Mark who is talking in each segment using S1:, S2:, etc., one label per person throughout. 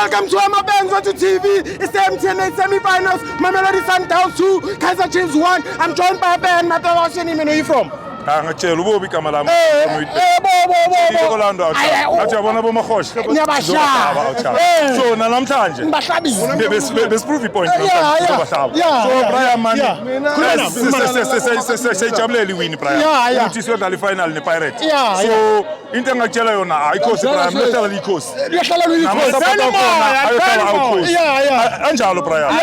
S1: Welcome to FANS Wethu TV. It's the MTN semi-finals. Mamelodi Sundowns 2, Kaizer Chiefs 1. I'm joined by a band. What's your name? Where are you from?
S2: Ngitshela ubobi igama lami.
S1: Bo.
S2: Athi yabona bomakhoshi.
S1: Ngiyabashaya.
S2: So namhlanje
S1: Ngibahlabisa.
S2: besiprove point namhlanje zobahlaba. So Brian man. Sejabulela iwin Brian. Uthi siyodlala ifinal nePirates. So into engakutshela yona ayikhosi Brian, lehlala likhosi.
S1: Liyahlala likhosi.
S2: Anjalo Brian.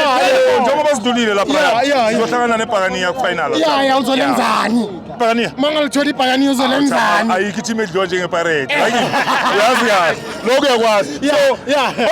S2: Njengoba sidlulile la Brian. Sizohlangana neBhakaniya kufinal.
S1: Uzolenzani?
S2: Bhakaniya.
S1: Mangalithola iBhakaniya uzolenzani?
S2: Ayikho i-team edliwa njengePirates. Yazi kahle. Lokho uyakwazi. So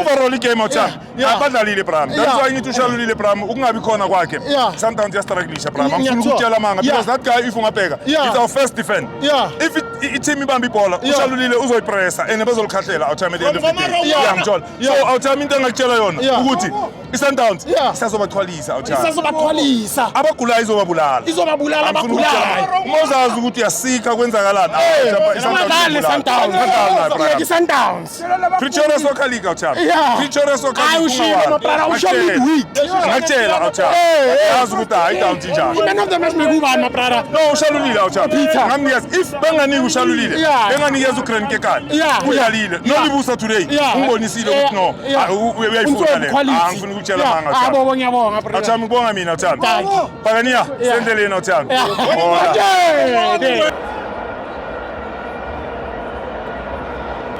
S2: overall igame awuthanda. Abadlalile Bram. That's why ngithi ushalulile Bram ukungabi khona kwakhe. Sundowns yastrugglisha Bram. Angifuni ukutshela amanga because that guy if ungabheka it's our first defend. If i-team ibamba ibhola ushalulile uzoyipressa and bezolikhahlela awuthame at the end of the day. Ngithola. So awuthame into engakutshela yona ukuthi iSundowns isazobaxhwalisa awuthame.
S1: Isazobaxhwalisa.
S2: Abagulayo izobabulala.
S1: Izobabulala abagulayo.
S2: Umozazi ukuthi uyasika kwenzakalani.
S1: iSundowns.
S2: Pretoria Soccer League awuthame. Pretoria Soccer League. Ngakutshela awuthame. Yazi ukuthi hayi down njani.
S1: Man of the match mekubani mabrada?
S2: No ushalulile awuthame. Ngamnikeza if benganiki ushalulile benganikeza uGrand Kekani. Udlalile. Nolibusa today. Ungibonisile ukuthi no. Uyayifuna le. Angifuni ukutshela manga awuthame.
S1: Abo ngiyabonga mabrada.
S2: Awuthame ngibonga mina awuthame. Bhakaniya sendeleni awuthame.
S1: Yeah.